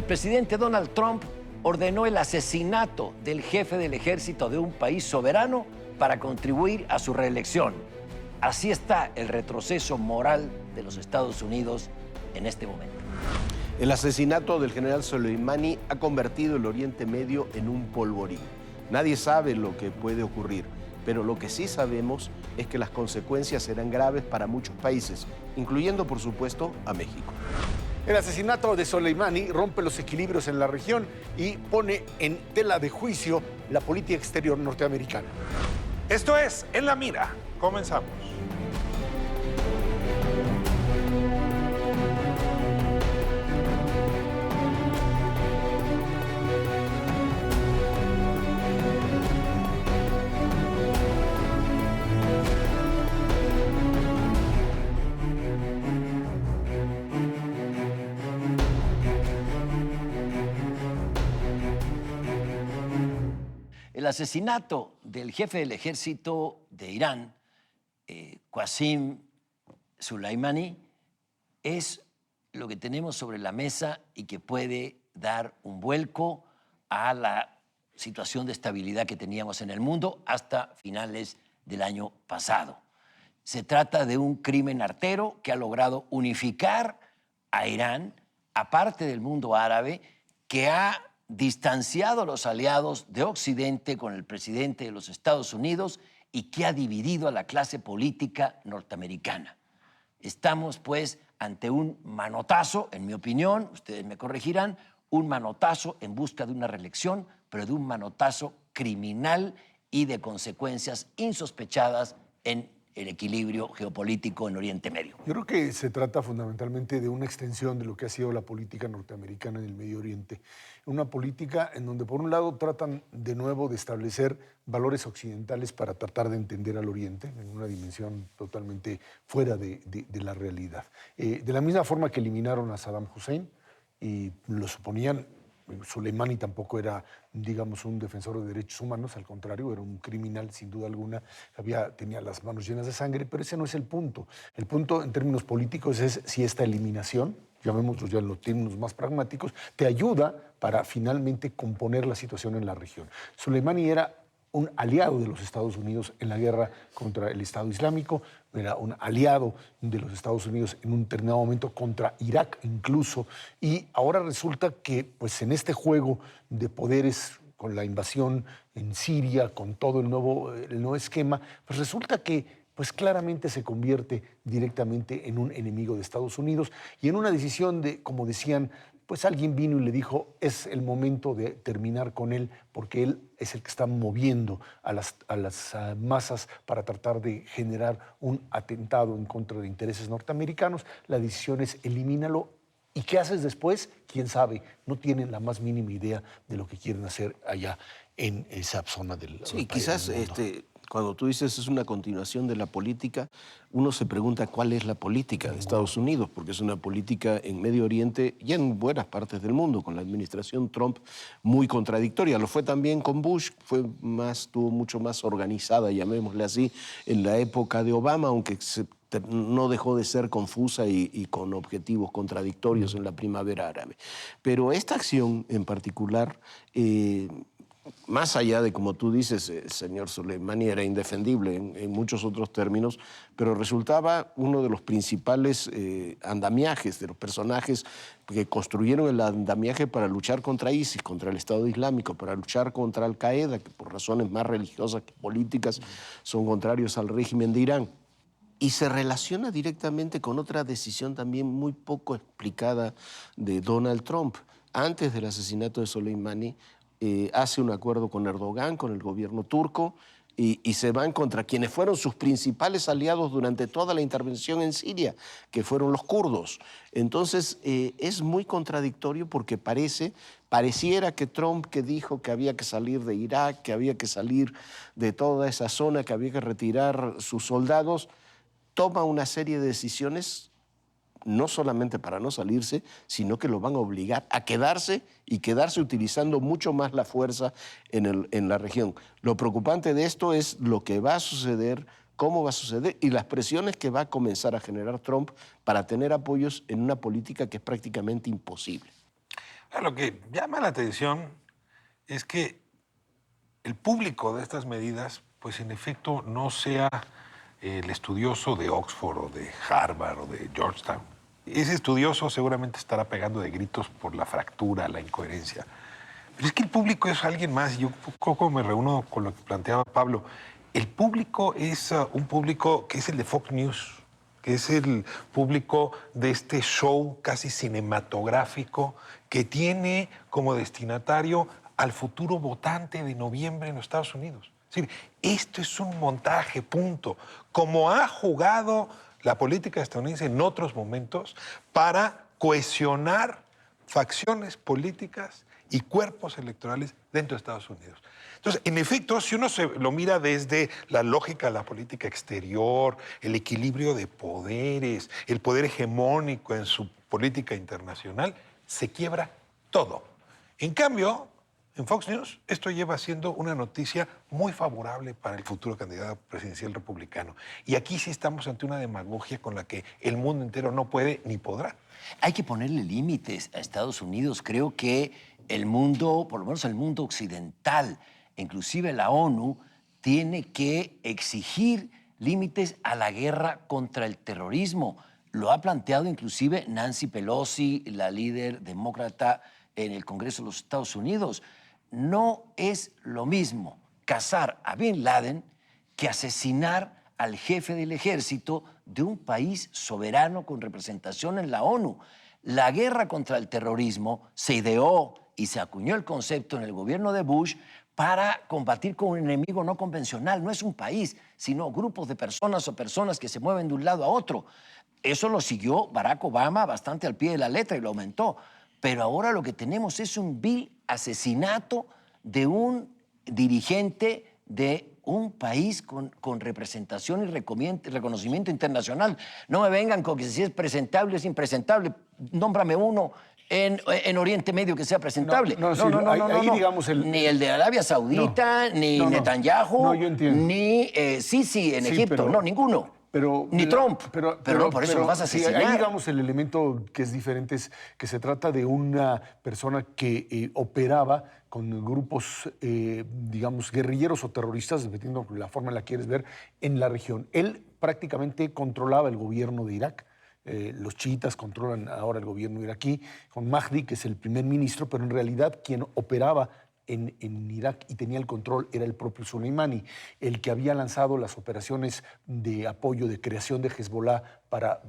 presidente Donald Trump ordenó el asesinato del jefe del ejército de un país soberano para contribuir a su reelección. Así está el retroceso moral de los Estados Unidos en este momento. El asesinato del general Soleimani ha convertido el Oriente Medio en un polvorín. Nadie sabe lo que puede ocurrir, pero lo que sí sabemos es que las consecuencias serán graves para muchos países, incluyendo, por supuesto, a México. El asesinato de Soleimani rompe los equilibrios en la región y pone en tela de juicio la política exterior norteamericana. Esto es En la Mira. Comenzamos. El asesinato del jefe del ejército de Irán, Qasem Soleimani, es lo que tenemos sobre la mesa y que puede dar un vuelco a la situación de estabilidad que teníamos en el mundo hasta finales del año pasado. Se trata de un crimen artero que ha logrado unificar a Irán, aparte del mundo árabe, que ha distanciado a los aliados de Occidente con el presidente de los Estados Unidos y que ha dividido a la clase política norteamericana. Estamos, pues, ante un manotazo, en mi opinión, ustedes me corregirán, un manotazo en busca de una reelección, pero de un manotazo criminal y de consecuencias insospechadas en el equilibrio geopolítico en Oriente Medio. Yo creo que se trata fundamentalmente de una extensión de lo que ha sido la política norteamericana en el Medio Oriente. Una política en donde, por un lado, tratan de nuevo de establecer valores occidentales para tratar de entender al Oriente en una dimensión totalmente fuera de la realidad. De la misma forma que eliminaron a Saddam Hussein y lo suponían, Soleimani tampoco era, digamos, un defensor de derechos humanos, al contrario, era un criminal sin duda alguna, tenía las manos llenas de sangre, pero ese no es el punto. El punto en términos políticos es si esta eliminación, llamémoslo ya en los términos más pragmáticos, te ayuda para finalmente componer la situación en la región. Soleimani era un aliado de los Estados Unidos en la guerra contra el Estado Islámico, era un aliado de los Estados Unidos en un determinado momento contra Irak incluso, y ahora resulta que pues, en este juego de poderes con la invasión en Siria, con todo el nuevo esquema, pues resulta que pues claramente se convierte directamente en un enemigo de Estados Unidos y en una decisión de, como decían, pues alguien vino y le dijo, es el momento de terminar con él, porque él es el que está moviendo a las masas para tratar de generar un atentado en contra de intereses norteamericanos. La decisión es elimínalo. ¿Y qué haces después? ¿Quién sabe? No tienen la más mínima idea de lo que quieren hacer allá en esa zona del mundo. Sí, quizás cuando tú dices es una continuación de la política, uno se pregunta cuál es la política de Estados Unidos, porque es una política en Medio Oriente y en buenas partes del mundo, con la administración Trump muy contradictoria. Lo fue también con Bush, estuvo mucho más organizada, llamémosle así, en la época de Obama, aunque no dejó de ser confusa y con objetivos contradictorios en la primavera árabe. Pero esta acción en particular, más allá de, como tú dices, el señor Soleimani era indefendible en muchos otros términos, pero resultaba uno de los principales andamiajes, de los personajes que construyeron el andamiaje para luchar contra ISIS, contra el Estado Islámico, para luchar contra Al-Qaeda, que por razones más religiosas que políticas son contrarios al régimen de Irán. Y se relaciona directamente con otra decisión también muy poco explicada de Donald Trump. Antes del asesinato de Soleimani, hace un acuerdo con Erdogan, con el gobierno turco, y se van contra quienes fueron sus principales aliados durante toda la intervención en Siria, que fueron los kurdos. Entonces, es muy contradictorio porque pareciera que Trump, que dijo que había que salir de Irak, que había que salir de toda esa zona, que había que retirar sus soldados, toma una serie de decisiones no solamente para no salirse, sino que lo van a obligar a quedarse y quedarse utilizando mucho más la fuerza en la región. Lo preocupante de esto es lo que va a suceder, cómo va a suceder y las presiones que va a comenzar a generar Trump para tener apoyos en una política que es prácticamente imposible. Lo que llama la atención es que el público de estas medidas, pues en efecto no sea el estudioso de Oxford o de Harvard o de Georgetown. Ese estudioso seguramente estará pegando de gritos por la fractura, la incoherencia. Pero es que el público es alguien más. Yo poco me reúno con lo que planteaba Pablo. El público es un público que es el de Fox News, que es el público de este show casi cinematográfico que tiene como destinatario al futuro votante de noviembre en los Estados Unidos. Es decir, esto es un montaje, punto. Como ha jugado la política estadounidense en otros momentos para cohesionar facciones políticas y cuerpos electorales dentro de Estados Unidos. Entonces, en efecto, si uno se lo mira desde la lógica de la política exterior, el equilibrio de poderes, el poder hegemónico en su política internacional, se quiebra todo. En cambio, en Fox News, esto lleva siendo una noticia muy favorable para el futuro candidato presidencial republicano. Y aquí sí estamos ante una demagogia con la que el mundo entero no puede ni podrá. Hay que ponerle límites a Estados Unidos. Creo que el mundo, por lo menos el mundo occidental, inclusive la ONU, tiene que exigir límites a la guerra contra el terrorismo. Lo ha planteado inclusive Nancy Pelosi, la líder demócrata en el Congreso de los Estados Unidos. No es lo mismo cazar a Bin Laden que asesinar al jefe del ejército de un país soberano con representación en la ONU. La guerra contra el terrorismo se ideó y se acuñó el concepto en el gobierno de Bush para combatir con un enemigo no convencional. No es un país, sino grupos de personas o personas que se mueven de un lado a otro. Eso lo siguió Barack Obama bastante al pie de la letra y lo aumentó. Pero ahora lo que tenemos es un vil asesinato de un dirigente de un país con representación y reconocimiento internacional. No me vengan con que si es presentable o es impresentable. Nómbrame uno en Oriente Medio que sea presentable. Ahí digamos ni el de Arabia Saudita, ni Netanyahu, ni Sisi en Egipto. No, ninguno. Ni Trump. Pero no por eso lo vas a asesinar. Ahí digamos el elemento que es diferente es que se trata de una persona que operaba con grupos, digamos, guerrilleros o terroristas, dependiendo de la forma en la que quieres ver, en la región. Él prácticamente controlaba el gobierno de Irak. Los chiitas controlan ahora el gobierno iraquí, con Mahdi, que es el primer ministro, pero en realidad quien operaba en Irak y tenía el control era el propio Soleimani, el que había lanzado las operaciones de apoyo, de creación de Hezbollah para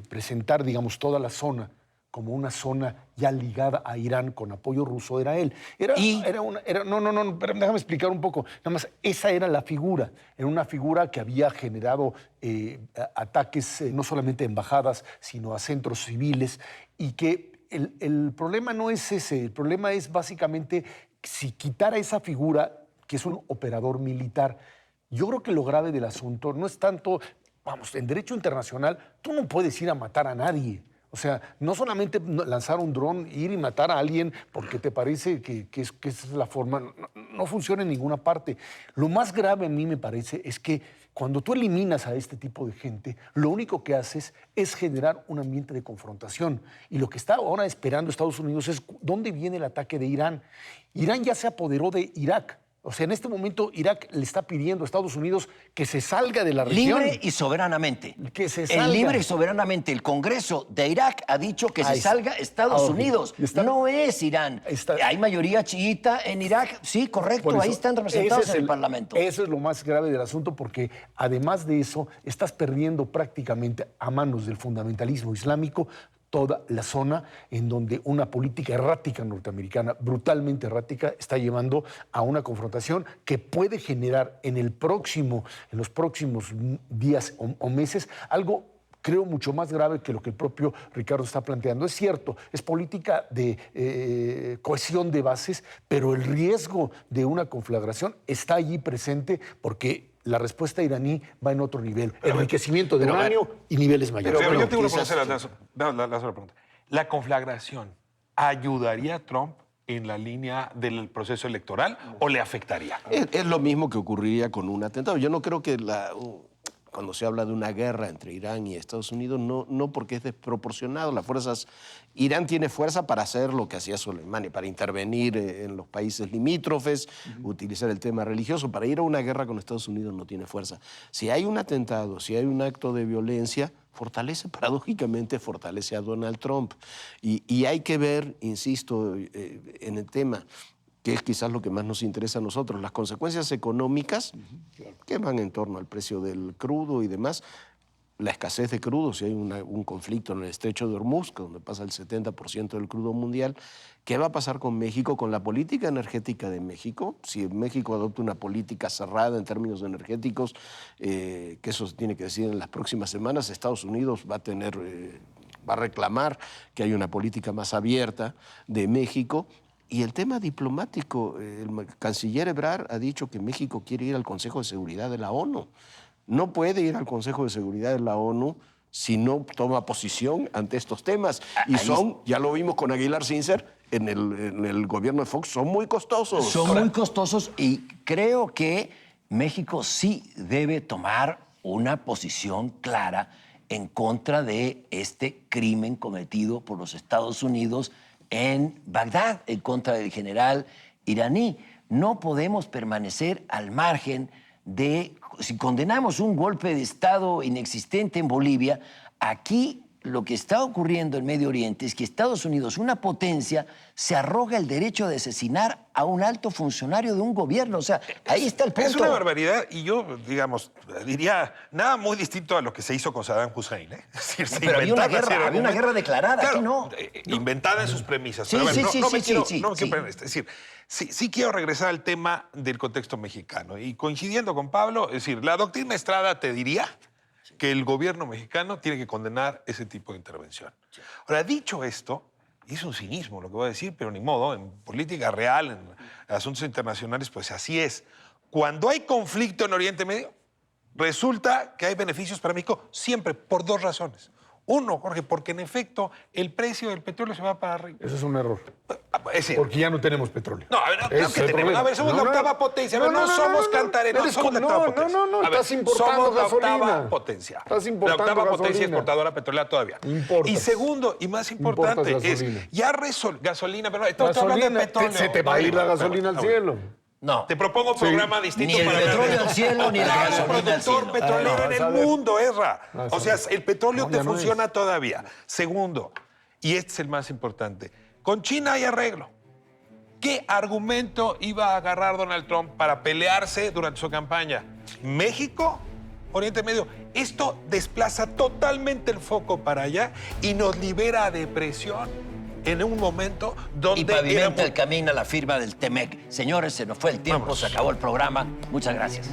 presentar, digamos, toda la zona como una zona ya ligada a Irán con apoyo ruso, era él. Pero déjame explicar un poco. Nada más, esa era la figura. Era una figura que había generado ataques no solamente a embajadas, sino a centros civiles, y que el problema no es ese. El problema es básicamente si quitara esa figura, que es un operador militar. Yo creo que lo grave del asunto no es tanto, vamos, en derecho internacional, tú no puedes ir a matar a nadie. O sea, no solamente lanzar un dron, ir y matar a alguien porque te parece que esa es la forma, no funciona en ninguna parte. Lo más grave a mí me parece es que cuando tú eliminas a este tipo de gente, lo único que haces es generar un ambiente de confrontación. Y lo que está ahora esperando Estados Unidos es dónde viene el ataque de Irán. Irán ya se apoderó de Irak. O sea, en este momento Irak le está pidiendo a Estados Unidos que se salga de la región. Libre y soberanamente. Que se salga. Libre y soberanamente. El Congreso de Irak ha dicho que se salga Estados Unidos. No es Irán. Hay mayoría chiita en Irak. Sí, correcto. Ahí están representados en el Parlamento. Eso es lo más grave del asunto, porque además de eso, estás perdiendo prácticamente a manos del fundamentalismo islámico toda la zona en donde una política errática norteamericana, brutalmente errática, está llevando a una confrontación que puede generar en los próximos días o meses algo, creo, mucho más grave que lo que el propio Ricardo está planteando. Es cierto, es política de cohesión de bases, pero el riesgo de una conflagración está allí presente porque la respuesta iraní va en otro nivel. Enriquecimiento de uranio y niveles mayores. Pero yo tengo que hacer la sola pregunta. ¿La conflagración ayudaría a Trump en la línea del proceso electoral o le afectaría? Es lo mismo que ocurriría con un atentado. Yo no creo que cuando se habla de una guerra entre Irán y Estados Unidos, no porque es desproporcionado. Irán tiene fuerza para hacer lo que hacía Soleimani, para intervenir en los países limítrofes, utilizar el tema religioso. Para ir a una guerra con Estados Unidos no tiene fuerza. Si hay un atentado, si hay un acto de violencia, paradójicamente fortalece a Donald Trump. Y hay que ver, insisto, en el tema, que es quizás lo que más nos interesa a nosotros, las consecuencias económicas que van en torno al precio del crudo y demás, la escasez de crudo, si hay un conflicto en el estrecho de Hormuz, donde pasa el 70% del crudo mundial. ¿Qué va a pasar con México, con la política energética de México? Si México adopta una política cerrada en términos energéticos, que eso se tiene que decir en las próximas semanas, Estados Unidos va a reclamar que haya una política más abierta de México. Y el tema diplomático, el canciller Ebrard ha dicho que México quiere ir al Consejo de Seguridad de la ONU. No puede ir al Consejo de Seguridad de la ONU si no toma posición ante estos temas. Y ya lo vimos con Aguilar Sincer, en el gobierno de Fox, son muy costosos. Son muy costosos y creo que México sí debe tomar una posición clara en contra de este crimen cometido por los Estados Unidos en Bagdad, en contra del general iraní. No podemos permanecer al margen de, si condenamos un golpe de Estado inexistente en Bolivia, aquí lo que está ocurriendo en Medio Oriente es que Estados Unidos, una potencia, se arroga el derecho de asesinar a un alto funcionario de un gobierno. O sea, ahí está el punto. Es una barbaridad y yo, digamos, diría nada muy distinto a lo que se hizo con Saddam Hussein. ¿Eh? Es decir, Pero había una guerra declarada, claro, aquí no. Inventada en sus premisas. Sí, Pero a ver, sí, no me sí, quiero sí. perder esto. Es decir, sí quiero regresar al tema del contexto mexicano. Y coincidiendo con Pablo, es decir, la doctrina Estrada te diría que el gobierno mexicano tiene que condenar ese tipo de intervención. Ahora, dicho esto, y es un cinismo lo que voy a decir, pero ni modo, en política real, en asuntos internacionales, pues así es. Cuando hay conflicto en Oriente Medio, resulta que hay beneficios para México siempre por dos razones. Uno, Jorge, porque en efecto el precio del petróleo se va para arriba. Eso es un error. Es decir, Porque ya no tenemos petróleo. no, a ver, Ese claro que es el tenemos. problema. A ver, somos la octava potencia. A ver, no somos cantareros, somos la octava potencia. No, A ver, estás importando somos la gasolina. octava potencia. Estás importando la octava potencia gasolina. exportadora petrolera todavía. Importas. Y segundo, y más importante, Importas es gasolina. ya gasolina, pero estamos hablando de petróleo. Se te va a ir la gasolina al cielo. No. Te propongo un programa distinto Ni el para petróleo al cielo, ni la Cada gasolina al productor cielo. petrolero Ah, en vas a el ver. mundo, Ezra. Vas a O sea, ver. el petróleo No, te ya no funciona es. todavía. Segundo, y este es el más importante, con China hay arreglo. ¿Qué argumento iba a agarrar Donald Trump para pelearse durante su campaña? México, Oriente Medio. Esto desplaza totalmente el foco para allá y nos libera de presión en un momento donde Y pavimenta éramos- el camino a la firma del TEMEC. Señores, se nos fue el tiempo, Vamos. se acabó el programa. Muchas gracias.